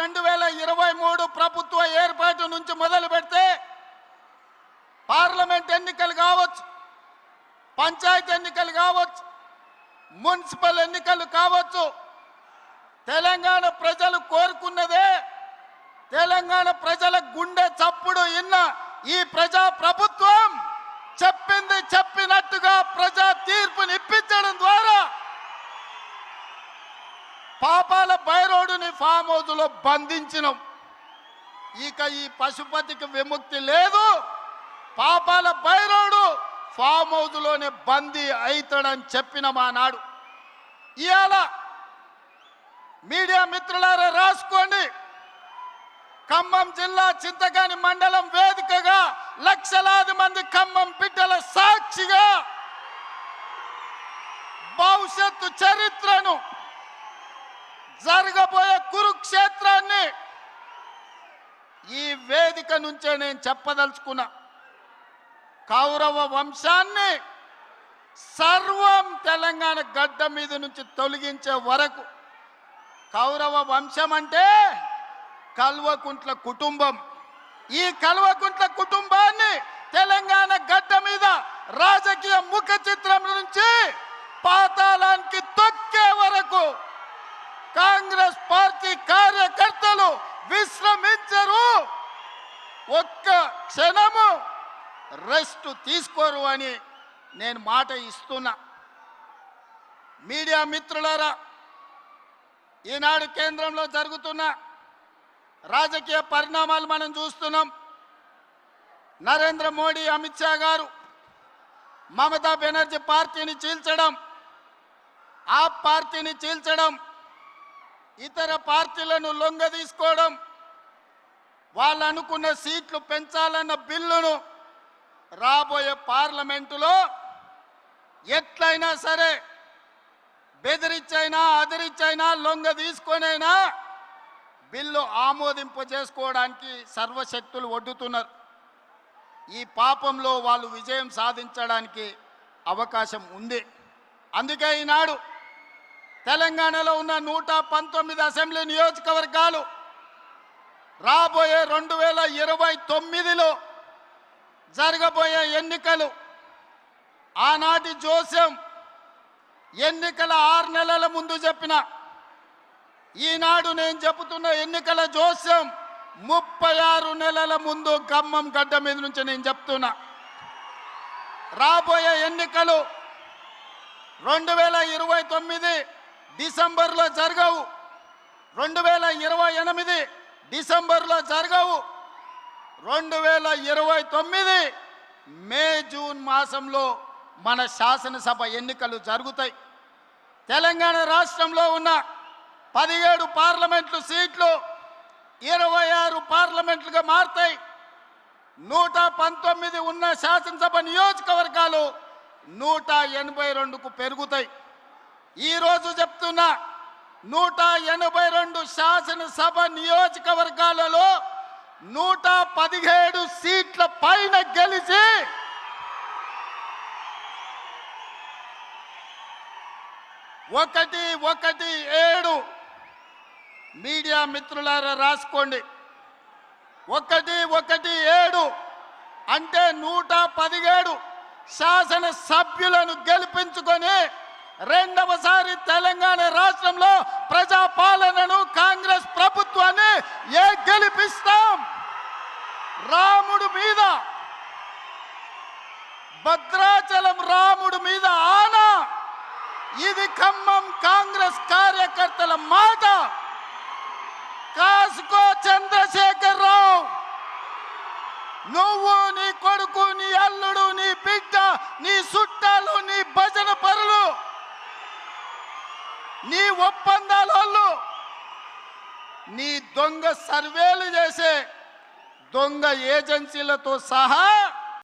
2023 ప్రభుత్వ ఏర్పాటు నుంచి మొదలు పెడితే పార్లమెంట్ ఎన్నికలు కావచ్చు, పంచాయతీ ఎన్నికలు కావచ్చు, మున్సిపల్ ఎన్నికలు కావచ్చు, తెలంగాణ ప్రజలు కోరుకున్నదే, తెలంగాణ ప్రజల గుండె చప్పుడు ఇన్న ఈ ప్రజా ప్రభుత్వం చెప్పింది చెప్పినట్టుగా ప్రజా తీర్పుని ఇప్పించడం ద్వారా పాపాల బైరోడుని ఫామ్ హౌస్లో బంధించినాం. ఇక ఈ పశుపతికి విముక్తి లేదు. పాపాల బైరోడు ఫామ్ హౌస్లోనే బందీ అవుతాడని చెప్పిన మా నాడు. ఇవాళ మీడియా మిత్రులారా రాసుకోండి. ఖమ్మం జిల్లా చింతకాని మండలం వేదికగా లక్షలాది మంది ఖమ్మం బిడ్డల సాక్షిగా భవిష్యత్తు చరిత్రను, జరగబోయే కురుక్షేత్రాన్ని ఈ వేదిక నుంచే నేను చెప్పదలుచుకున్నా. కౌరవ వంశాన్ని సర్వం తెలంగాణ గడ్డ మీద నుంచి తొలగించే వరకు, కౌరవ వంశం అంటే కల్వకుంట్ల కుటుంబం. ఈ కల్వకుంట్ల కుటుంబాన్ని తెలంగాణ గడ్డ మీద రాజకీయ ముఖ చిత్రం నుంచి పాతాళానికి తొక్కే వరకు కాంగ్రెస్ పార్టీ కార్యకర్తలు విశ్రమించరు, ఒక్క క్షణము రెస్ట్ తీసుకోరు అని నేను మాట ఇస్తున్నా. మీడియా మిత్రులారా, ఈనాడు కేంద్రంలో జరుగుతున్న రాజకీయ పరిణామాలు మనం చూస్తున్నాం. నరేంద్ర మోడీ, అమిత్ షా గారు మమతా బెనర్జీ పార్టీని చీల్చడం, ఆ పార్టీని చీల్చడం, ఇతర పార్టీలను లొంగ తీసుకోవడం, వాళ్ళు అనుకున్న సీట్లు పెంచాలన్న బిల్లును రాబోయే పార్లమెంటులో ఎట్లయినా సరే బెదిరించైనా అదిరించైనా లొంగ తీసుకొనైనా బిల్లు ఆమోదింపు చేసుకోవడానికి సర్వశక్తులు ఒడ్డుతున్నారు. ఈ పాపంలో వాళ్ళు విజయం సాధించడానికి అవకాశం ఉంది. అందుకే ఈనాడు తెలంగాణలో ఉన్న 119 అసెంబ్లీ నియోజకవర్గాలు రాబోయే 2029లో జరగబోయే ఎన్నికలు, ఆనాటి జోస్యం ఎన్నికల 6 నెలల ముందు చెప్పిన, ఈనాడు నేను చెబుతున్న ఎన్నికల జోస్యం 36 నెలల ముందు ఖమ్మం గడ్డ మీద నుంచి నేను చెప్తున్నా. రాబోయే ఎన్నికలు 2029 డిసెంబర్లో జరగవు, 2028 డిసెంబర్లో జరగవు, 2029 మే జూన్ మాసంలో మన శాసనసభ ఎన్నికలు జరుగుతాయి. తెలంగాణ రాష్ట్రంలో ఉన్న 17 పార్లమెంట్లు సీట్లు 26 పార్లమెంట్లుగా మారుతాయి. 119 ఉన్న శాసనసభ నియోజకవర్గాలు 182కు పెరుగుతాయి. ఈరోజు చెప్తున్నా, 182 శాసనసభ నియోజకవర్గాలలో 117 సీట్ల పైన గెలిచి 117 మీడియా మిత్రులారా రాసుకోండి. 117 అంటే 117 శాసన సభ్యులను గెలిపించుకొని రెండవసారి తెలంగాణ రాష్ట్రంలో ప్రజాపాలనను, కాంగ్రెస్ ప్రభుత్వాన్ని గెలిపిస్తాం. రాముడు మీద, భద్రాచలం రాముడు మీద ఆనా. ఇది ఖమ్మం కాంగ్రెస్ కార్యకర్తల మాట. కాసుకో చంద్రశేఖర్ రావు, నువ్వు, నీ కొడుకు, నీ అల్లుడు, నీ బిడ్డ, నీ చుట్టాలు, నీ భజన పరులు, నీ ఒప్పందాలు, నీ దొంగ సర్వేలు చేసే దొంగ ఏజెన్సీలతో సహా